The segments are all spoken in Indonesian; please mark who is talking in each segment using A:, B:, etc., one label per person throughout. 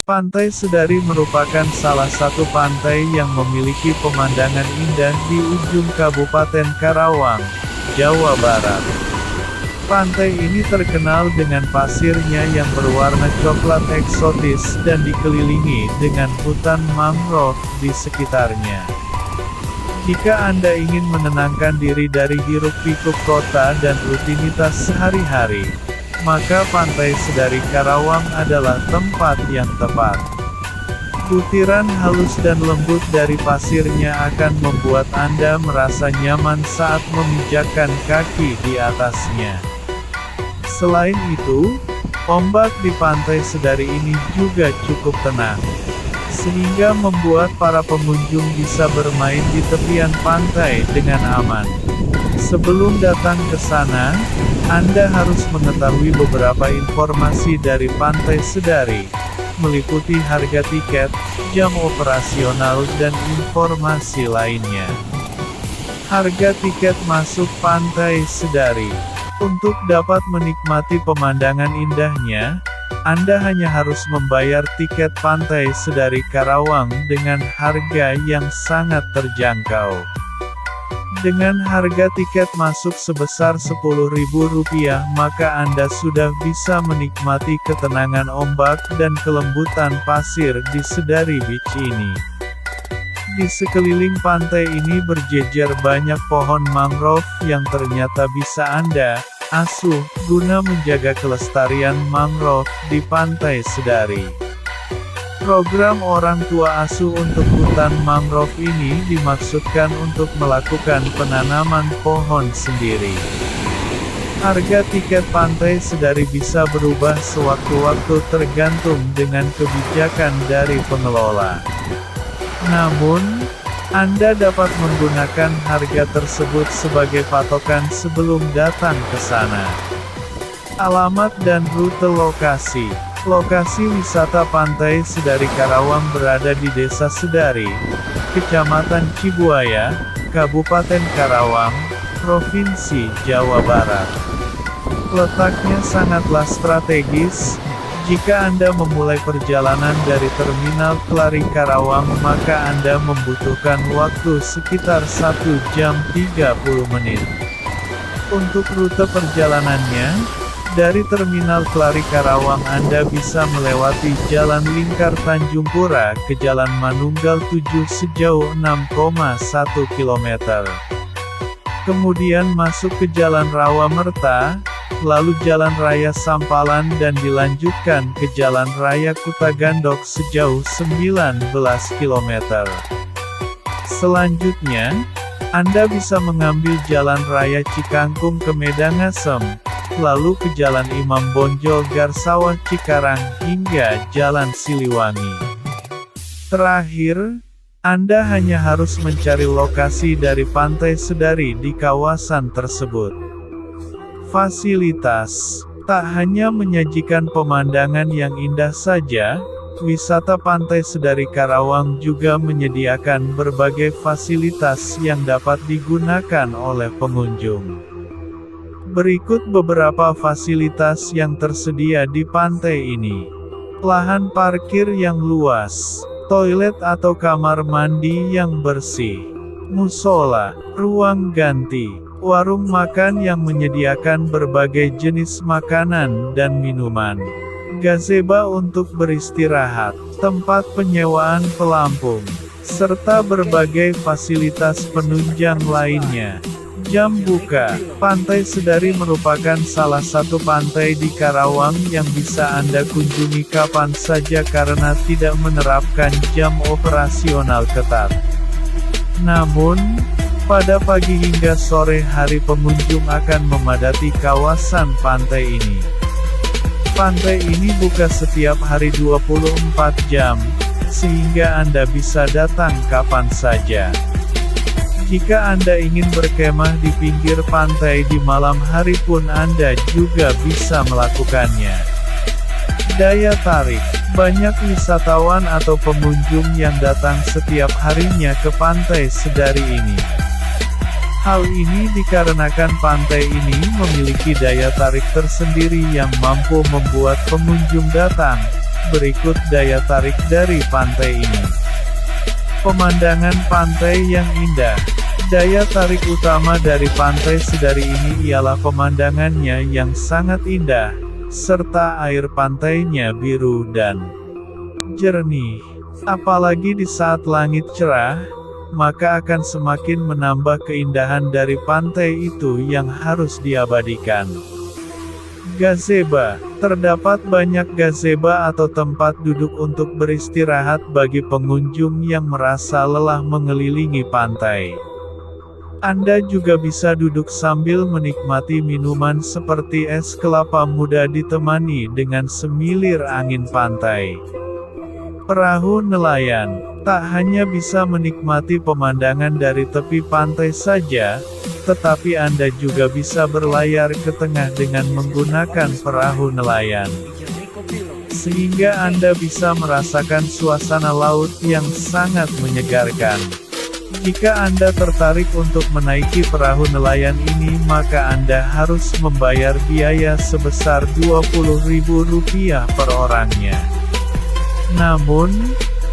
A: Pantai Sedari merupakan salah satu pantai yang memiliki pemandangan indah di ujung Kabupaten Karawang, Jawa Barat. Pantai ini terkenal dengan pasirnya yang berwarna coklat eksotis dan dikelilingi dengan hutan mangrove di sekitarnya. Jika Anda ingin menenangkan diri dari hiruk-pikuk kota dan rutinitas sehari-hari, maka Pantai Sedari Karawang adalah tempat yang tepat. Butiran halus dan lembut dari pasirnya akan membuat Anda merasa nyaman saat memijakkan kaki di atasnya. Selain itu, ombak di Pantai Sedari ini juga cukup tenang, sehingga membuat para pengunjung bisa bermain di tepian pantai dengan aman. Sebelum datang ke sana, Anda harus mengetahui beberapa informasi dari Pantai Sedari, meliputi harga tiket, jam operasional dan informasi lainnya. Harga tiket masuk Pantai Sedari. Untuk dapat menikmati pemandangan indahnya, Anda hanya harus membayar tiket Pantai Sedari Karawang dengan harga yang sangat terjangkau. Dengan harga tiket masuk sebesar Rp10.000, maka Anda sudah bisa menikmati ketenangan ombak dan kelembutan pasir di Sedari Beach ini. Di sekeliling pantai ini berjejer banyak pohon mangrove yang ternyata bisa Anda asuh guna menjaga kelestarian mangrove di Pantai Sedari. Program orang tua asuh untuk hutan mangrove ini dimaksudkan untuk melakukan penanaman pohon sendiri. Harga tiket Pantai Sedari bisa berubah sewaktu-waktu tergantung dengan kebijakan dari pengelola. Namun, Anda dapat menggunakan harga tersebut sebagai patokan sebelum datang ke sana. Alamat dan rute lokasi. Lokasi wisata Pantai Sedari Karawang berada di Desa Sedari, Kecamatan Cibuaya, Kabupaten Karawang, Provinsi Jawa Barat. Letaknya sangatlah strategis. Jika Anda memulai perjalanan dari Terminal Kelari Karawang, maka Anda membutuhkan waktu sekitar 1 jam 30 menit. Untuk rute perjalanannya, dari Terminal Kelari Karawang Anda bisa melewati Jalan Lingkar Tanjung Pura ke Jalan Manunggal 7 sejauh 6,1 km. Kemudian masuk ke Jalan Rawa Merta, lalu Jalan Raya Sampalan dan dilanjutkan ke Jalan Raya Kutagandok sejauh 19 km. Selanjutnya, Anda bisa mengambil Jalan Raya Cikangkung ke Medangasem, lalu ke Jalan Imam Bonjol Garsawah Cikarang, hingga Jalan Siliwangi. Terakhir, Anda hanya harus mencari lokasi dari Pantai Sedari di kawasan tersebut. Fasilitas. Tak hanya menyajikan pemandangan yang indah saja, wisata Pantai Sedari Karawang juga menyediakan berbagai fasilitas yang dapat digunakan oleh pengunjung. Berikut beberapa fasilitas yang tersedia di pantai ini. Lahan parkir yang luas, toilet atau kamar mandi yang bersih, musola, ruang ganti, warung makan yang menyediakan berbagai jenis makanan dan minuman, gazebo untuk beristirahat, tempat penyewaan pelampung, serta berbagai fasilitas penunjang lainnya. Jam buka. Pantai Sedari merupakan salah satu pantai di Karawang yang bisa Anda kunjungi kapan saja karena tidak menerapkan jam operasional ketat. Namun, pada pagi hingga sore hari pengunjung akan memadati kawasan pantai ini. Pantai ini buka setiap hari 24 jam, sehingga Anda bisa datang kapan saja. Jika Anda ingin berkemah di pinggir pantai di malam hari pun Anda juga bisa melakukannya. Daya tarik. Banyak wisatawan atau pengunjung yang datang setiap harinya ke Pantai Sedari ini. Hal ini dikarenakan pantai ini memiliki daya tarik tersendiri yang mampu membuat pengunjung datang, berikut daya tarik dari pantai ini. Pemandangan pantai yang indah. Daya tarik utama dari Pantai Sedari ini ialah pemandangannya yang sangat indah, serta air pantainya biru dan jernih. Apalagi di saat langit cerah, maka akan semakin menambah keindahan dari pantai itu yang harus diabadikan. Gazebo. Terdapat banyak gazebo atau tempat duduk untuk beristirahat bagi pengunjung yang merasa lelah mengelilingi pantai. Anda juga bisa duduk sambil menikmati minuman seperti es kelapa muda ditemani dengan semilir angin pantai. Perahu nelayan. Tak hanya bisa menikmati pemandangan dari tepi pantai saja, tetapi Anda juga bisa berlayar ke tengah dengan menggunakan perahu nelayan. Sehingga Anda bisa merasakan suasana laut yang sangat menyegarkan. Jika Anda tertarik untuk menaiki perahu nelayan ini, maka Anda harus membayar biaya sebesar Rp20.000 per orangnya. Namun,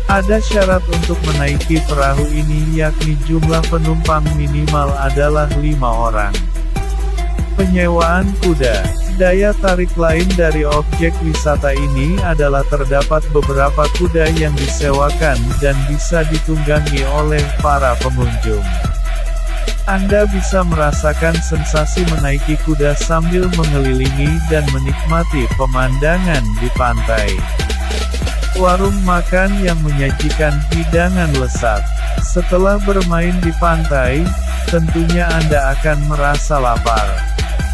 A: ada syarat untuk menaiki perahu ini, yakni jumlah penumpang minimal adalah 5 orang. Penyewaan kuda. Daya tarik lain dari objek wisata ini adalah terdapat beberapa kuda yang disewakan dan bisa ditunggangi oleh para pengunjung. Anda bisa merasakan sensasi menaiki kuda sambil mengelilingi dan menikmati pemandangan di pantai. Warung makan yang menyajikan hidangan lezat. Setelah bermain di pantai, tentunya Anda akan merasa lapar.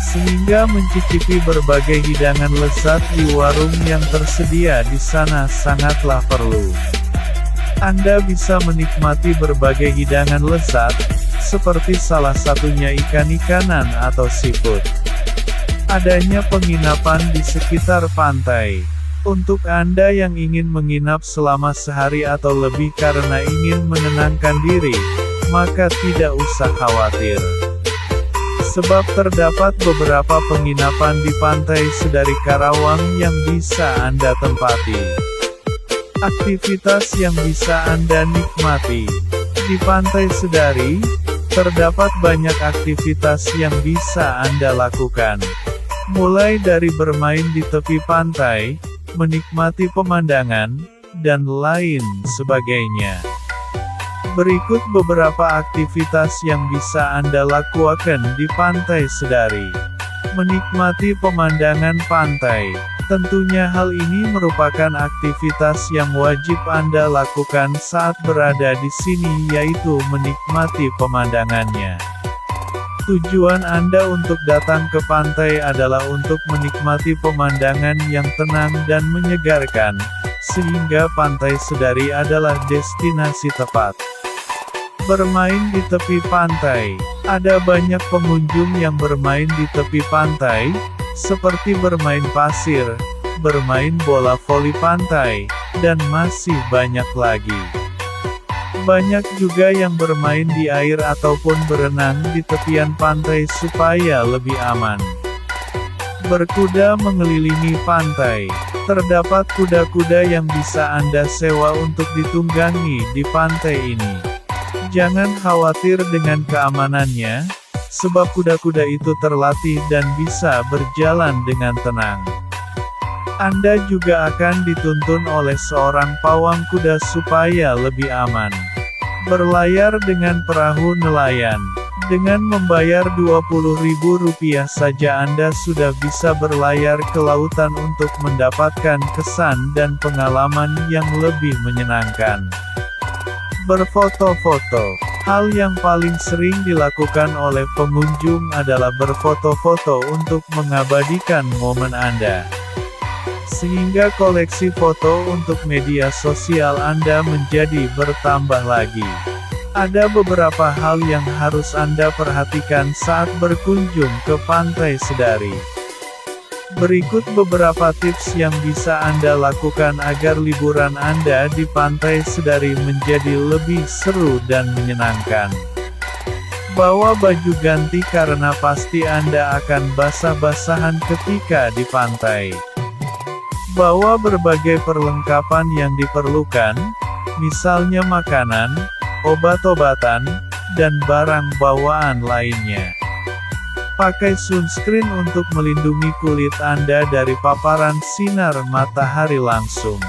A: Sehingga mencicipi berbagai hidangan lezat di warung yang tersedia di sana sangatlah perlu. Anda bisa menikmati berbagai hidangan lezat, seperti salah satunya ikan-ikanan atau seafood. Adanya penginapan di sekitar pantai. Untuk Anda yang ingin menginap selama sehari atau lebih karena ingin menenangkan diri, maka tidak usah khawatir. Sebab terdapat beberapa penginapan di Pantai Sedari Karawang yang bisa Anda tempati. Aktivitas yang bisa Anda nikmati. Di Pantai Sedari, terdapat banyak aktivitas yang bisa Anda lakukan. Mulai dari bermain di tepi pantai, menikmati pemandangan, dan lain sebagainya. Berikut beberapa aktivitas yang bisa Anda lakukan di Pantai Sedari. Menikmati pemandangan pantai. Tentunya hal ini merupakan aktivitas yang wajib Anda lakukan saat berada di sini, yaitu menikmati pemandangannya. Tujuan Anda untuk datang ke pantai adalah untuk menikmati pemandangan yang tenang dan menyegarkan, sehingga Pantai Sedari adalah destinasi tepat. Bermain di tepi pantai. Ada banyak pengunjung yang bermain di tepi pantai, seperti bermain pasir, bermain bola voli pantai, dan masih banyak lagi. Banyak juga yang bermain di air ataupun berenang di tepian pantai supaya lebih aman. Berkuda mengelilingi pantai. Terdapat kuda-kuda yang bisa Anda sewa untuk ditunggangi di pantai ini. Jangan khawatir dengan keamanannya, sebab kuda-kuda itu terlatih dan bisa berjalan dengan tenang. Anda juga akan dituntun oleh seorang pawang kuda supaya lebih aman. Berlayar dengan perahu nelayan. Dengan membayar Rp20.000 saja Anda sudah bisa berlayar ke lautan untuk mendapatkan kesan dan pengalaman yang lebih menyenangkan. Berfoto-foto. Hal yang paling sering dilakukan oleh pengunjung adalah berfoto-foto untuk mengabadikan momen Anda. Sehingga koleksi foto untuk media sosial Anda menjadi bertambah lagi. Ada beberapa hal yang harus Anda perhatikan saat berkunjung ke Pantai Sedari. Berikut beberapa tips yang bisa Anda lakukan agar liburan Anda di Pantai Sedari menjadi lebih seru dan menyenangkan. Bawa baju ganti karena pasti Anda akan basah-basahan ketika di pantai. Bawa berbagai perlengkapan yang diperlukan, misalnya makanan, obat-obatan, dan barang bawaan lainnya. Pakai sunscreen untuk melindungi kulit Anda dari paparan sinar matahari langsung.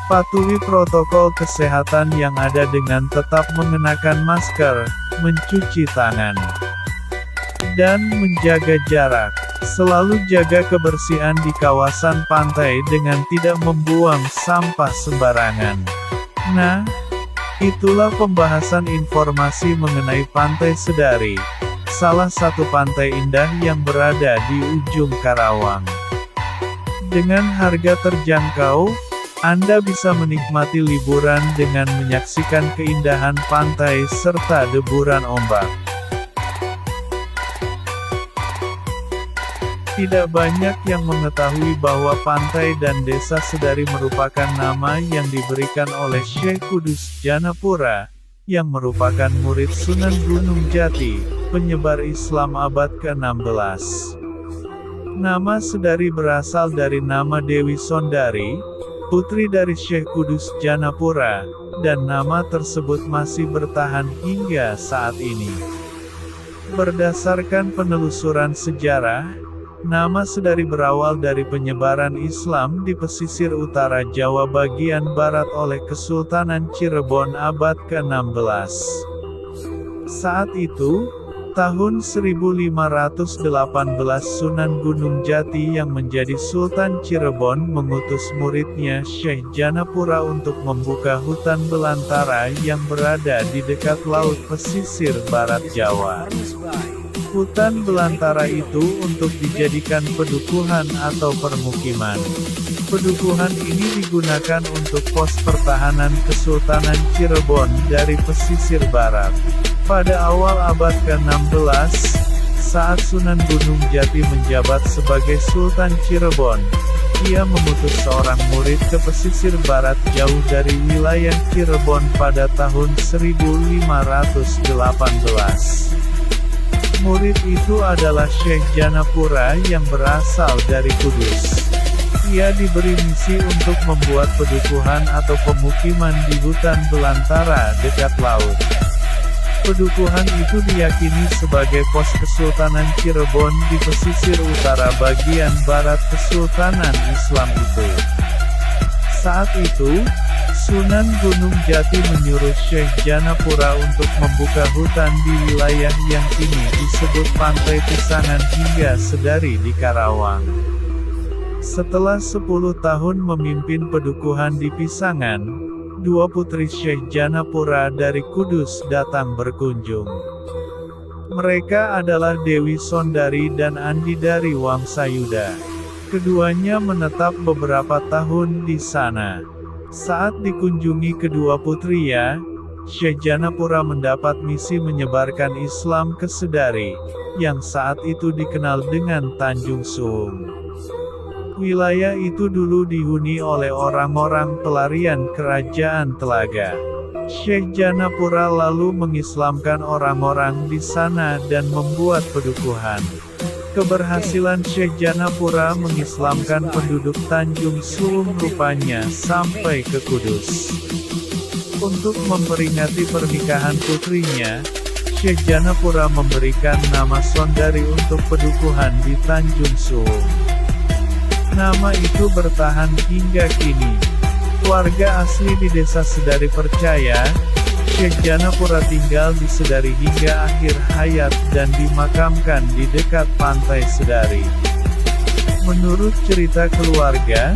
A: Patuhi protokol kesehatan yang ada dengan tetap mengenakan masker, mencuci tangan, dan menjaga jarak. Selalu jaga kebersihan di kawasan pantai dengan tidak membuang sampah sembarangan. Nah, itulah pembahasan informasi mengenai Pantai Sedari, salah satu pantai indah yang berada di ujung Karawang. Dengan harga terjangkau, Anda bisa menikmati liburan dengan menyaksikan keindahan pantai serta deburan ombak. Tidak banyak yang mengetahui bahwa pantai dan desa Sedari merupakan nama yang diberikan oleh Syekh Kudus Janapura, yang merupakan murid Sunan Gunung Jati, penyebar Islam abad ke-16. Nama Sedari berasal dari nama Dewi Sondari, putri dari Syekh Kudus Janapura, dan nama tersebut masih bertahan hingga saat ini. Berdasarkan penelusuran sejarah, nama Sedari berawal dari penyebaran Islam di pesisir utara Jawa bagian barat oleh Kesultanan Cirebon abad ke-16. Saat itu, tahun 1518 Sunan Gunung Jati yang menjadi Sultan Cirebon mengutus muridnya Syekh Janapura untuk membuka hutan belantara yang berada di dekat laut pesisir barat Jawa. Hutan belantara itu untuk dijadikan pedukuhan atau permukiman. Pedukuhan ini digunakan untuk pos pertahanan Kesultanan Cirebon dari pesisir barat. Pada awal abad ke-16, saat Sunan Gunung Jati menjabat sebagai Sultan Cirebon, ia mengutus seorang murid ke pesisir barat jauh dari wilayah Cirebon pada tahun 1518. Murid itu adalah Syekh Janapura yang berasal dari Kudus. Ia diberi misi untuk membuat pedukuhan atau pemukiman di hutan belantara dekat laut. Pedukuhan itu diyakini sebagai pos Kesultanan Cirebon di pesisir utara bagian barat Kesultanan Islam itu. Saat itu, Sunan Gunung Jati menyuruh Syekh Janapura untuk membuka hutan di wilayah yang kini disebut Pantai Pisangan hingga Sedari di Karawang. Setelah 10 tahun memimpin pedukuhan di Pisangan, dua putri Syekh Janapura dari Kudus datang berkunjung. Mereka adalah Dewi Sondari dan Andi dari Wangsayuda. Keduanya menetap beberapa tahun di sana. Saat dikunjungi kedua putrinya, Syekh Janapura mendapat misi menyebarkan Islam ke Sedari, yang saat itu dikenal dengan Tanjung Suung. Wilayah itu dulu dihuni oleh orang-orang pelarian Kerajaan Telaga. Syekh Janapura lalu mengislamkan orang-orang di sana dan membuat pedukuhan. Keberhasilan Syekh Janapura mengislamkan penduduk Tanjung Suung rupanya sampai ke Kudus. Untuk memperingati pernikahan putrinya, Syekh Janapura memberikan nama Sondari untuk pedukuhan di Tanjung Suung. Nama itu bertahan hingga kini. Warga asli di desa Sedari percaya, Syekh Janapura tinggal di Sedari hingga akhir hayat dan dimakamkan di dekat Pantai Sedari. Menurut cerita keluarga,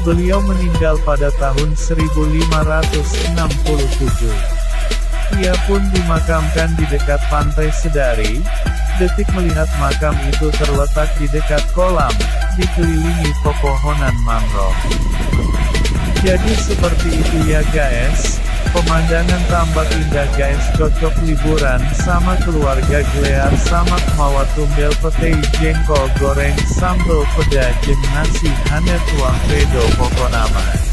A: beliau meninggal pada tahun 1567. Ia pun dimakamkan di dekat Pantai Sedari. Detik melihat makam itu terletak di dekat kolam, dikelilingi pepohonan mangrove. Jadi seperti itu ya guys, pemandangan tambak indah guys, cocok liburan sama keluarga gelear sama mawa tumbel pete jengkol goreng sambal peda jeung nasi hanet tuang pedo pokona mah.